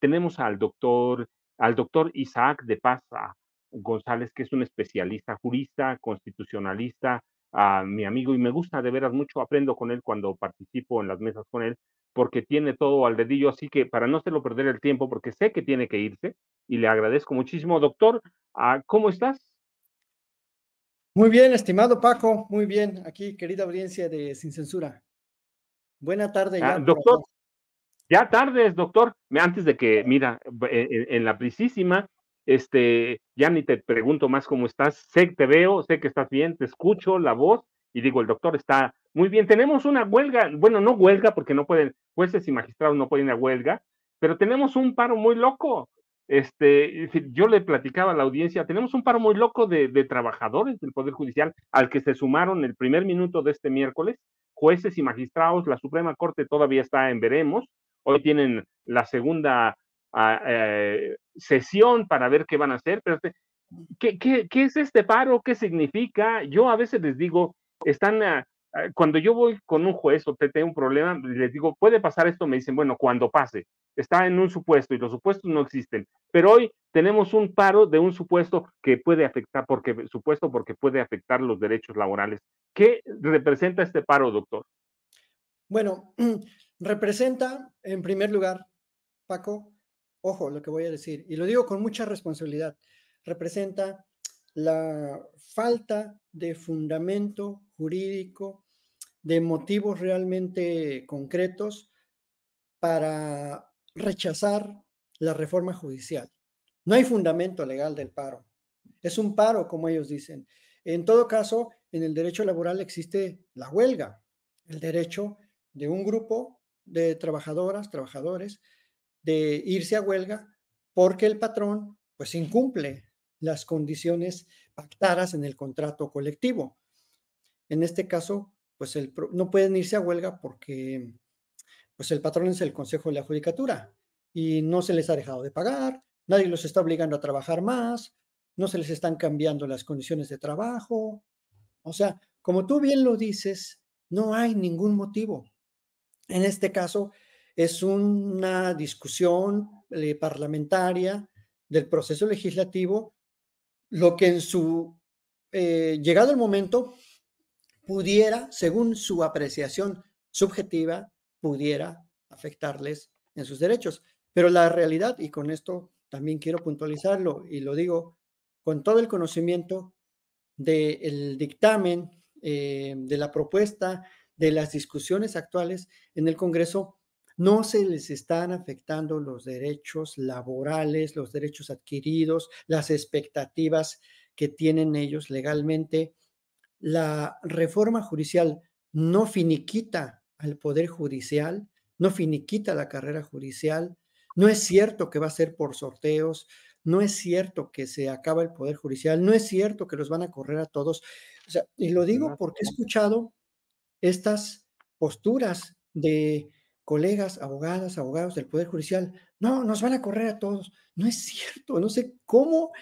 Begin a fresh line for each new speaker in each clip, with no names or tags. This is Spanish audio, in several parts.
tenemos al doctor Isaac de Paz González, que es un especialista, jurista, constitucionalista, mi amigo, y me gusta de veras mucho, aprendo con él cuando participo en las mesas con él, porque tiene todo al dedillo, así que para no hacerlo perder el tiempo, porque sé que tiene que irse, y le agradezco muchísimo. Doctor, ¿cómo estás?
Muy bien, estimado Paco, muy bien. Aquí, querida audiencia de Sin Censura. Buena tarde ya por
Doctor,
allá.
ya tardes, doctor. Antes de que, mira, en la prisísima, ya ni te pregunto más cómo estás. Sé que te veo, sé que estás bien, te escucho la voz y digo, el doctor está muy bien. Tenemos una huelga, bueno, no huelga porque no pueden, jueces y magistrados no pueden ir a huelga, pero tenemos un paro muy loco. Yo le platicaba a la audiencia, tenemos un paro muy loco de trabajadores del Poder Judicial al que se sumaron el primer minuto de este miércoles, jueces y magistrados. La Suprema Corte todavía está en veremos. Hoy tienen la segunda sesión para ver qué van a hacer, pero ¿qué es este paro? ¿Qué significa? Yo a veces les digo, cuando yo voy con un juez o tengo un problema, les digo, puede pasar esto, me dicen, bueno, cuando pase, está en un supuesto y los supuestos no existen, pero hoy tenemos un paro de un supuesto que puede afectar, porque puede afectar los derechos laborales. ¿Qué representa este paro, doctor?
Bueno, representa, en primer lugar, Paco, ojo lo que voy a decir, y lo digo con mucha responsabilidad, representa la falta de fundamento jurídico, de motivos realmente concretos para rechazar la reforma judicial. No hay fundamento legal del paro. Es un paro, como ellos dicen. En todo caso, en el derecho laboral existe la huelga, el derecho de un grupo de trabajadoras, trabajadores, de irse a huelga porque el patrón pues incumple las condiciones pactadas en el contrato colectivo. En este caso, pues no pueden irse a huelga porque pues el patrón es el Consejo de la Judicatura y no se les ha dejado de pagar, nadie los está obligando a trabajar más, no se les están cambiando las condiciones de trabajo. O sea, como tú bien lo dices, no hay ningún motivo. En este caso, es una discusión parlamentaria del proceso legislativo, lo que en su llegado el momento pudiera, según su apreciación subjetiva, pudiera afectarles en sus derechos. Pero la realidad, y con esto también quiero puntualizarlo, y lo digo con todo el conocimiento del dictamen, de la propuesta, de las discusiones actuales en el Congreso, no se les están afectando los derechos laborales, los derechos adquiridos, las expectativas que tienen ellos legalmente. La reforma judicial no finiquita al poder judicial, no finiquita la carrera judicial. No es cierto que va a ser por sorteos, no es cierto que se acaba el poder judicial, no es cierto que los van a correr a todos. O sea, y lo digo porque he escuchado estas posturas de colegas, abogadas, abogados del poder judicial. No, nos van a correr a todos. No es cierto, no sé cómo,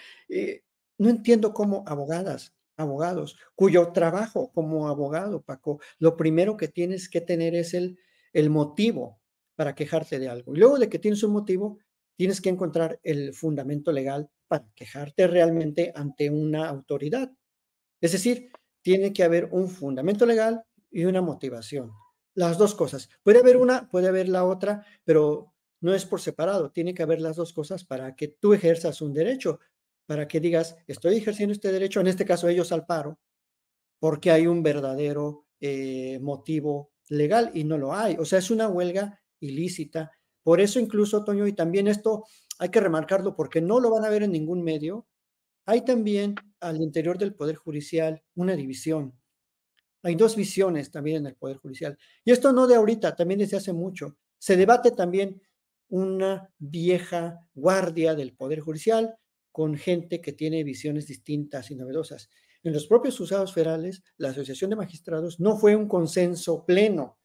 no entiendo cómo abogadas, abogados, cuyo trabajo como abogado, Paco, lo primero que tienes que tener es el motivo para quejarte de algo. Y luego de que tienes un motivo, tienes que encontrar el fundamento legal para quejarte realmente ante una autoridad. Es decir, tiene que haber un fundamento legal y una motivación. Las dos cosas. Puede haber una, puede haber la otra, pero no es por separado. Tiene que haber las dos cosas para que tú ejerzas un derecho, para que digas, estoy ejerciendo este derecho, en este caso ellos al paro, porque hay un verdadero motivo legal y no lo hay. O sea, es una huelga ilícita. Por eso incluso, Toño, y también esto hay que remarcarlo porque no lo van a ver en ningún medio. Hay también al interior del Poder Judicial una división. Hay dos visiones también en el Poder Judicial. Y esto no de ahorita, también desde hace mucho. Se debate también una vieja guardia del Poder Judicial con gente que tiene visiones distintas y novedosas. En los propios juzgados federales, la Asociación de Magistrados no fue un consenso pleno.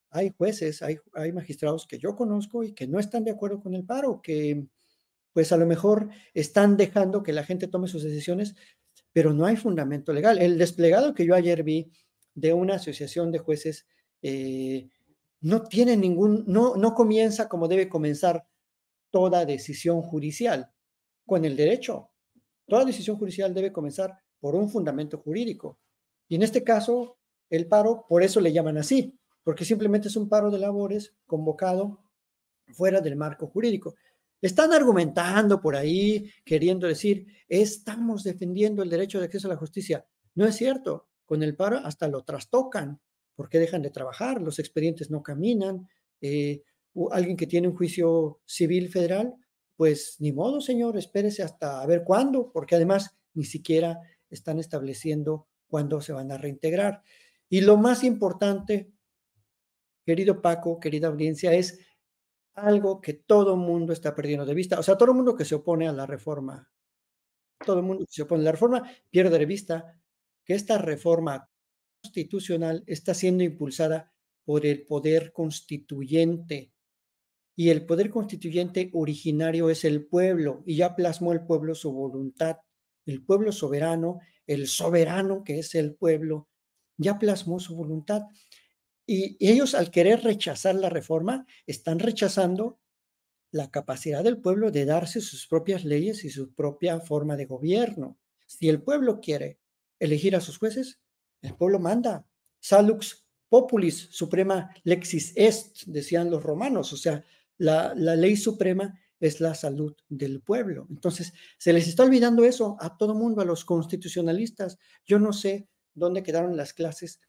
Hay jueces, hay magistrados que yo conozco y que no están de acuerdo con el paro, que pues a lo mejor están dejando que la gente tome sus decisiones, pero no hay fundamento legal. El desplegado que yo ayer vi de una asociación de jueces no tiene ningún, no comienza como debe comenzar. toda decisión judicial con el derecho. Toda decisión judicial debe comenzar por un fundamento jurídico. Y en este caso, el paro, por eso le llaman así, porque simplemente es un paro de labores convocado fuera del marco jurídico. Están argumentando por ahí, queriendo decir, estamos defendiendo el derecho de acceso a la justicia. No es cierto. Con el paro hasta lo trastocan, porque dejan de trabajar, los expedientes no caminan. Alguien que tiene un juicio civil federal, pues ni modo, señor, espérese hasta a ver cuándo, porque además ni siquiera están estableciendo cuándo se van a reintegrar. Y lo más importante, querido Paco, querida audiencia, es algo que todo el mundo está perdiendo de vista. O sea, todo el mundo que se opone a la reforma, todo el mundo que se opone a la reforma pierde de vista que esta reforma constitucional está siendo impulsada por el poder constituyente. Y el poder constituyente originario es el pueblo, y ya plasmó el pueblo su voluntad. El pueblo soberano, el soberano que es el pueblo, ya plasmó su voluntad. Y ellos, al querer rechazar la reforma, están rechazando la capacidad del pueblo de darse sus propias leyes y su propia forma de gobierno. Si el pueblo quiere elegir a sus jueces, el pueblo manda. Salux populis, suprema lexis est, decían los romanos, o sea, la ley suprema es la salud del pueblo. Entonces, se les está olvidando eso a todo mundo, a los constitucionalistas. Yo no sé dónde quedaron las clases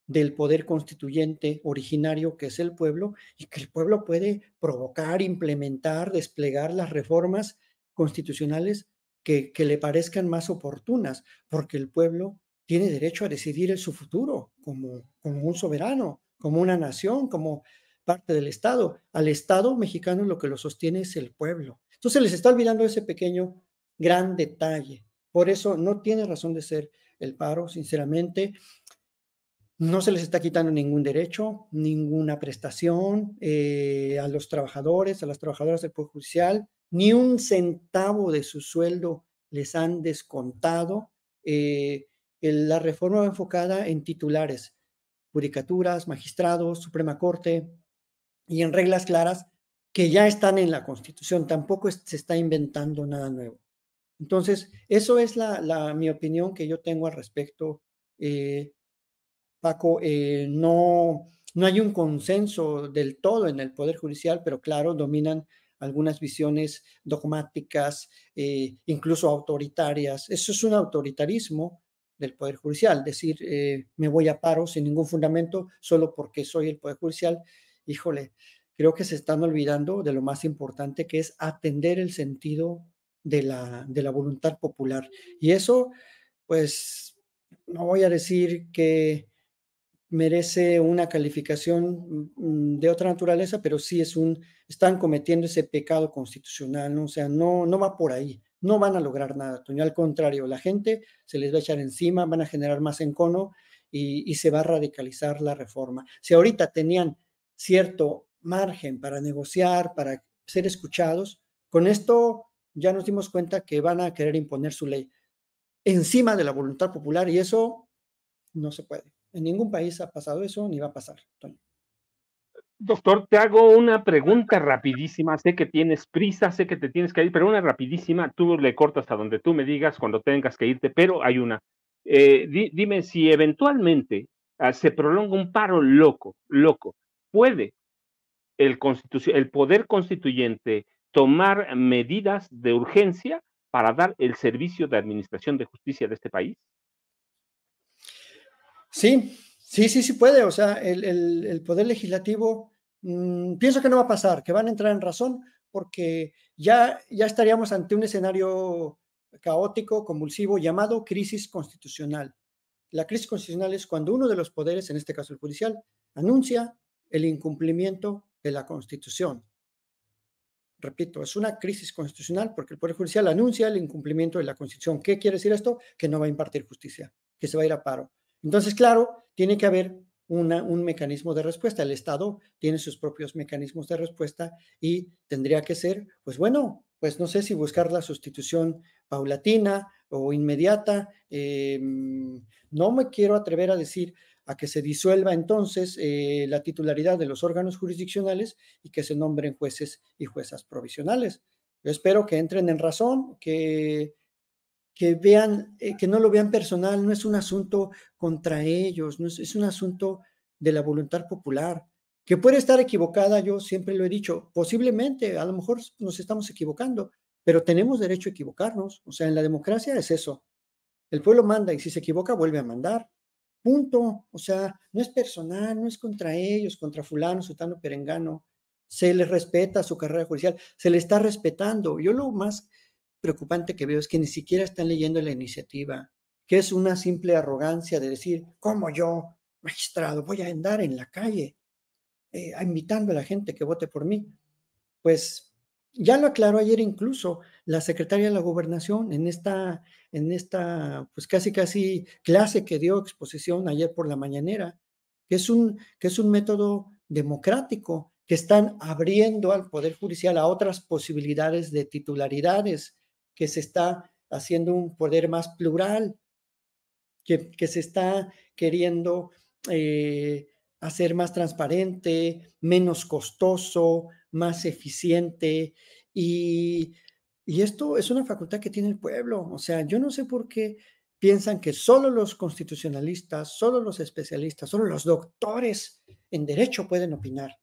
del poder constituyente originario que es el pueblo, y que el pueblo puede provocar, implementar, desplegar las reformas constitucionales que le parezcan más oportunas, porque el pueblo tiene derecho a decidir en su futuro como un soberano, como una nación, como parte del Estado. Al Estado mexicano lo que lo sostiene es el pueblo. Entonces les está olvidando ese pequeño, gran detalle. Por eso no tiene razón de ser el paro, sinceramente. No se les está quitando ningún derecho, ninguna prestación a los trabajadores, a las trabajadoras del Poder Judicial, ni un centavo de su sueldo les han descontado. La reforma va enfocada en titulares, judicaturas, magistrados, Suprema Corte, y en reglas claras que ya están en la Constitución. Tampoco se está inventando nada nuevo. Entonces, eso es mi opinión que yo tengo al respecto. Paco, no hay un consenso del todo en el Poder Judicial, pero claro, dominan algunas visiones dogmáticas, incluso autoritarias. Eso es un autoritarismo del Poder Judicial, decir, me voy a paro sin ningún fundamento solo porque soy el Poder Judicial. Híjole, creo que se están olvidando de lo más importante, que es atender el sentido de la voluntad popular. Y eso, pues, no voy a decir que merece una calificación de otra naturaleza, pero sí están cometiendo ese pecado constitucional, ¿no? O sea, no va por ahí, no van a lograr nada, Toño. Al contrario, la gente se les va a echar encima, van a generar más encono y se va a radicalizar la reforma. Si ahorita tenían cierto margen para negociar, para ser escuchados, con esto ya nos dimos cuenta que van a querer imponer su ley encima de la voluntad popular, y eso no se puede. En ningún país ha pasado eso, ni va a pasar, Toño.
Doctor, te hago una pregunta rapidísima. Sé que tienes prisa, sé que te tienes que ir, pero una rapidísima. Tú le cortas a donde tú me digas cuando tengas que irte, pero hay una. Dime si eventualmente se prolonga un paro loco, ¿puede el poder constituyente tomar medidas de urgencia para dar el servicio de administración de justicia de este país?
Sí puede. O sea, el Poder Legislativo, pienso que no va a pasar, que van a entrar en razón, porque ya estaríamos ante un escenario caótico, convulsivo, llamado crisis constitucional. La crisis constitucional es cuando uno de los poderes, en este caso el judicial, anuncia el incumplimiento de la Constitución. Repito, es una crisis constitucional porque el Poder Judicial anuncia el incumplimiento de la Constitución. ¿Qué quiere decir esto? Que no va a impartir justicia, que se va a ir a paro. Entonces, claro, tiene que haber un mecanismo de respuesta. El Estado tiene sus propios mecanismos de respuesta y tendría que ser, pues bueno, pues no sé si buscar la sustitución paulatina o inmediata. No me quiero atrever a decir, a que se disuelva entonces la titularidad de los órganos jurisdiccionales y que se nombren jueces y juezas provisionales. Yo espero que entren en razón, que vean, que no lo vean personal, no es un asunto contra ellos, no es un asunto de la voluntad popular, que puede estar equivocada, yo siempre lo he dicho, posiblemente, a lo mejor nos estamos equivocando, pero tenemos derecho a equivocarnos, o sea, en la democracia es eso, el pueblo manda y si se equivoca vuelve a mandar, punto, o sea, no es personal, no es contra ellos, contra fulano, sutano, perengano, se les respeta su carrera judicial, se le está respetando. Yo lo más preocupante que veo es que ni siquiera están leyendo la iniciativa, que es una simple arrogancia de decir, ¿cómo yo, magistrado, voy a andar en la calle invitando a la gente que vote por mí? Pues ya lo aclaró ayer incluso la secretaria de la Gobernación pues casi clase que dio exposición ayer por la mañanera, que es un método democrático, que están abriendo al Poder Judicial a otras posibilidades de titularidades, que se está haciendo un poder más plural, que se está queriendo hacer más transparente, menos costoso, más eficiente. Y, y esto es una facultad que tiene el pueblo. O sea, yo no sé por qué piensan que solo los constitucionalistas, solo los especialistas, solo los doctores en derecho pueden opinar.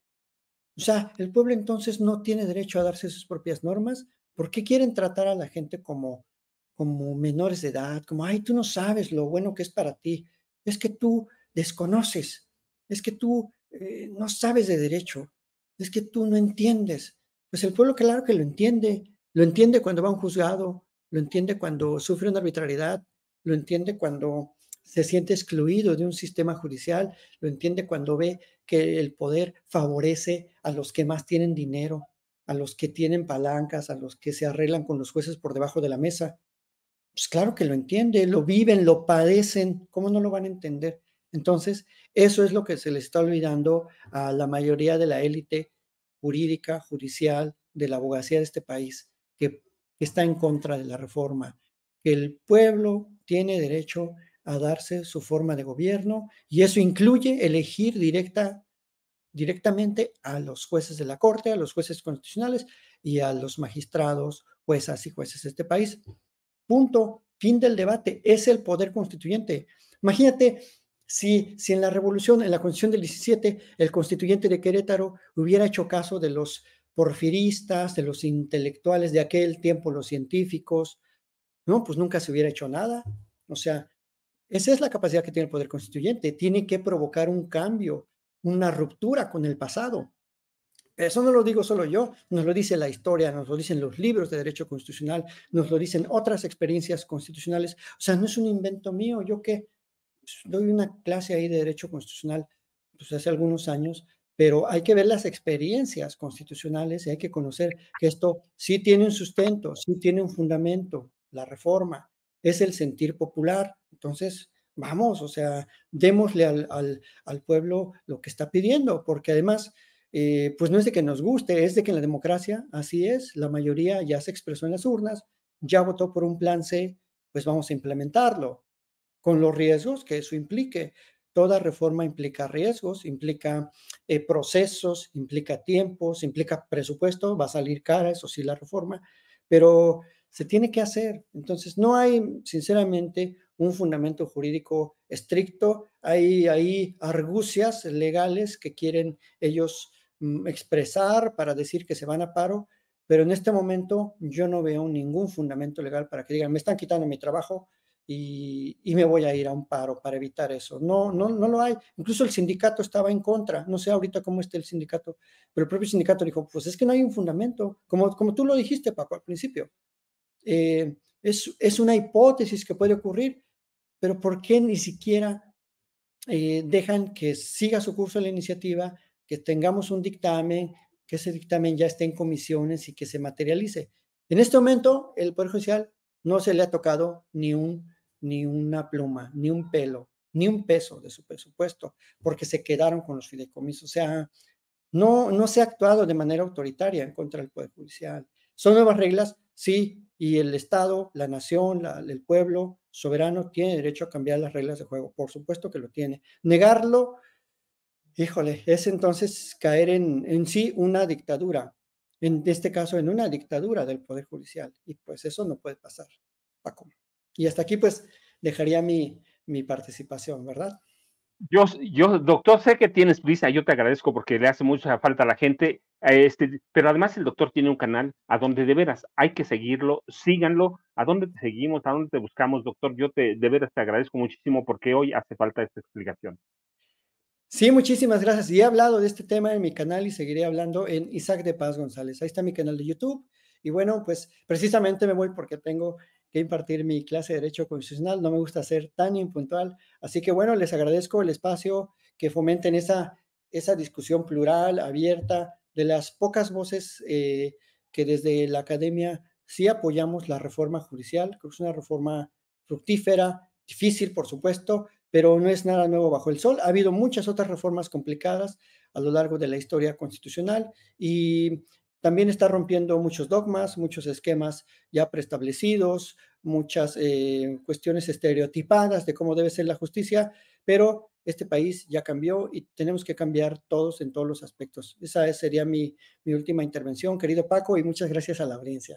O sea, el pueblo entonces no tiene derecho a darse sus propias normas. ¿Por qué quieren tratar a la gente como menores de edad? Como, ay, tú no sabes lo bueno que es para ti. Es que tú desconoces. Es que tú no sabes de derecho. Es que tú no entiendes. Pues el pueblo, claro que lo entiende. Lo entiende cuando va a un juzgado. Lo entiende cuando sufre una arbitrariedad. Lo entiende cuando se siente excluido de un sistema judicial. Lo entiende cuando ve que el poder favorece a los que más tienen dinero, a los que tienen palancas, a los que se arreglan con los jueces por debajo de la mesa. Pues claro que lo entiende, lo viven, lo padecen, ¿cómo no lo van a entender? Entonces, eso es lo que se le está olvidando a la mayoría de la élite jurídica, judicial, de la abogacía de este país, que está en contra de la reforma, que el pueblo tiene derecho a darse su forma de gobierno y eso incluye elegir directamente a los jueces de la Corte, a los jueces constitucionales y a los magistrados, juezas y jueces de este país. Punto. Fin del debate. Es el poder constituyente. Imagínate si en la revolución, en la constitución del 17, el constituyente de Querétaro hubiera hecho caso de los porfiristas, de los intelectuales de aquel tiempo, los científicos, no, pues nunca se hubiera hecho nada. O sea, esa es la capacidad que tiene el poder constituyente. Tiene que provocar un cambio, una ruptura con el pasado. Eso no lo digo solo yo, nos lo dice la historia, nos lo dicen los libros de derecho constitucional, nos lo dicen otras experiencias constitucionales. O sea, no es un invento mío. Yo que doy una clase ahí de derecho constitucional pues hace algunos años, pero hay que ver las experiencias constitucionales y hay que conocer que esto sí tiene un sustento, sí tiene un fundamento, la reforma, es el sentir popular. Entonces, vamos, o sea, démosle al pueblo lo que está pidiendo, porque además pues no es de que nos guste, es de que en la democracia así es, la mayoría ya se expresó en las urnas, ya votó por un plan C, pues vamos a implementarlo, con los riesgos que eso implique. Toda reforma implica riesgos, implica procesos, implica tiempos, implica presupuesto, va a salir cara, eso sí, la reforma, pero se tiene que hacer. Entonces, no hay, sinceramente, un fundamento jurídico estricto, hay argucias legales que quieren ellos expresar para decir que se van a paro, pero en este momento yo no veo ningún fundamento legal para que digan, me están quitando mi trabajo y me voy a ir a un paro para evitar eso. No, no, no lo hay. Incluso el sindicato estaba en contra. No sé ahorita cómo está el sindicato, pero el propio sindicato dijo, pues es que no hay un fundamento, como tú lo dijiste, Paco, al principio. Es una hipótesis que puede ocurrir, pero ¿por qué ni siquiera dejan que siga su curso la iniciativa, que tengamos un dictamen, que ese dictamen ya esté en comisiones y que se materialice? En este momento, el Poder Judicial no se le ha tocado ni una pluma, ni un pelo, ni un peso de su presupuesto, porque se quedaron con los fideicomisos. O sea, no se ha actuado de manera autoritaria en contra del Poder Judicial. ¿Son nuevas reglas? Sí, Y el Estado, la nación, el pueblo soberano tiene derecho a cambiar las reglas de juego. Por supuesto que lo tiene. Negarlo, híjole, es entonces caer en sí una dictadura. En este caso, en una dictadura del Poder Judicial. Y pues eso no puede pasar, Paco. Y hasta aquí pues dejaría mi participación, ¿verdad?
Doctor, sé que tienes prisa, yo te agradezco porque le hace mucha falta a la gente, pero además el doctor tiene un canal a donde de veras hay que seguirlo, síganlo, a dónde te seguimos, a dónde te buscamos, doctor, de veras te agradezco muchísimo porque hoy hace falta esta explicación.
Sí, muchísimas gracias. Y he hablado de este tema en mi canal y seguiré hablando en Isaac de Paz González. Ahí está mi canal de YouTube. Y bueno, pues precisamente me voy porque tengo que impartir mi clase de Derecho Constitucional. No me gusta ser tan impuntual. Así que bueno, les agradezco el espacio que fomenten esa discusión plural, abierta, de las pocas voces que desde la academia sí apoyamos la reforma judicial. Creo que es una reforma fructífera, difícil, por supuesto, pero no es nada nuevo bajo el sol. Ha habido muchas otras reformas complicadas a lo largo de la historia constitucional y también está rompiendo muchos dogmas, muchos esquemas ya preestablecidos, muchas cuestiones estereotipadas de cómo debe ser la justicia, pero este país ya cambió y tenemos que cambiar todos en todos los aspectos. Esa sería mi última intervención, querido Paco, y muchas gracias a la audiencia.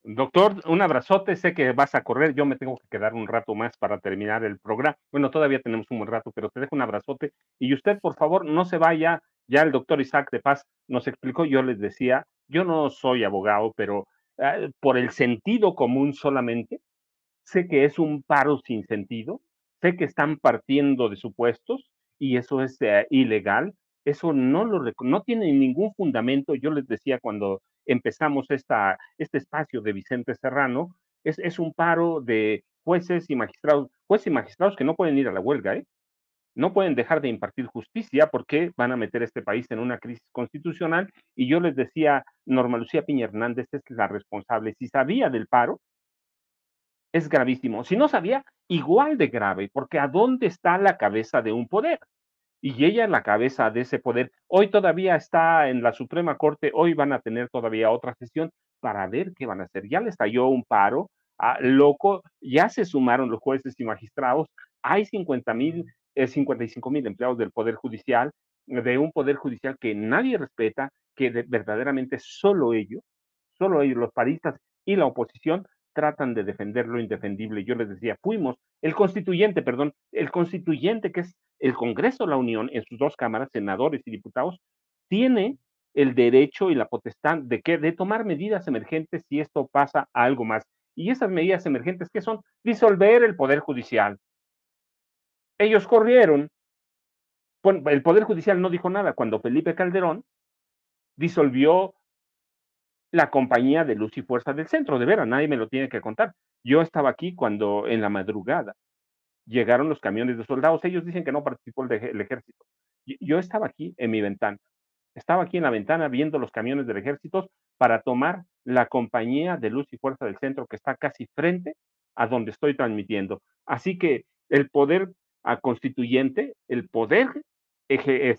Doctor, un abrazote, sé que vas a correr, yo me tengo que quedar un rato más para terminar el programa. Bueno, todavía tenemos un buen rato, pero te dejo un abrazote. Y usted, por favor, no se vaya. Ya el doctor Isaac de Paz nos explicó, yo les decía, yo no soy abogado, pero por el sentido común solamente, sé que es un paro sin sentido, sé que están partiendo de supuestos y eso es ilegal, eso no tiene ningún fundamento. Yo les decía cuando empezamos este espacio de Vicente Serrano, es un paro de jueces y magistrados que no pueden ir a la huelga, ¿eh? No pueden dejar de impartir justicia porque van a meter a este país en una crisis constitucional. Y yo les decía, Norma Lucía Piña Hernández es la responsable. Si sabía del paro, es gravísimo. Si no sabía, igual de grave, porque ¿a dónde está la cabeza de un poder? Y ella es la cabeza de ese poder. Hoy todavía está en la Suprema Corte, hoy van a tener todavía otra sesión para ver qué van a hacer. Ya les estalló un paro loco, ya se sumaron los jueces y magistrados, hay 55,000 empleados del Poder Judicial, de un Poder Judicial que nadie respeta, que verdaderamente solo ellos, los paristas y la oposición, tratan de defender lo indefendible. Yo les decía, el constituyente que es el Congreso de la Unión en sus dos cámaras, senadores y diputados, tiene el derecho y la potestad de tomar medidas emergentes si esto pasa a algo más. Y esas medidas emergentes, ¿qué son? Disolver el Poder Judicial. Ellos corrieron, bueno, el Poder Judicial no dijo nada cuando Felipe Calderón disolvió la compañía de luz y fuerza del centro, de veras, nadie me lo tiene que contar. Yo estaba aquí cuando en la madrugada llegaron los camiones de soldados, ellos dicen que no participó el ejército. Yo estaba aquí en mi ventana, estaba aquí en la ventana viendo los camiones del ejército para tomar la compañía de luz y fuerza del centro que está casi frente a donde estoy transmitiendo. Así que el poder constituyente, el poder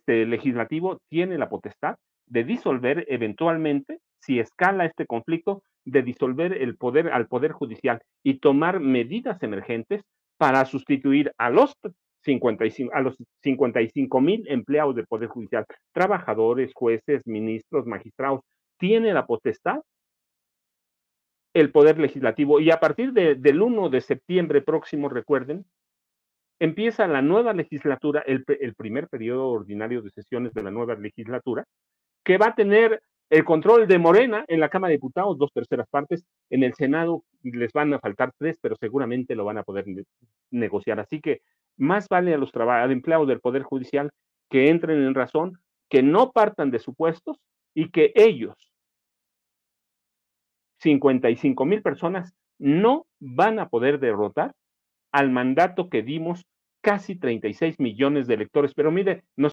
legislativo tiene la potestad de disolver eventualmente, si escala este conflicto, de disolver al poder judicial y tomar medidas emergentes para sustituir a los 55,000 empleados del Poder Judicial, trabajadores, jueces, ministros, magistrados. Tiene la potestad el Poder Legislativo y a partir del 1 de septiembre próximo, recuerden, empieza la nueva legislatura, el primer periodo ordinario de sesiones de la nueva legislatura, que va a tener el control de Morena en la Cámara de Diputados, 2/3 partes. En el Senado les van a faltar 3, pero seguramente lo van a poder negociar. Así que más vale a los empleados del Poder Judicial que entren en razón, que no partan de supuestos y que ellos, 55,000 personas, no van a poder derrotar al mandato que dimos casi 36 millones de electores. Pero mire, nos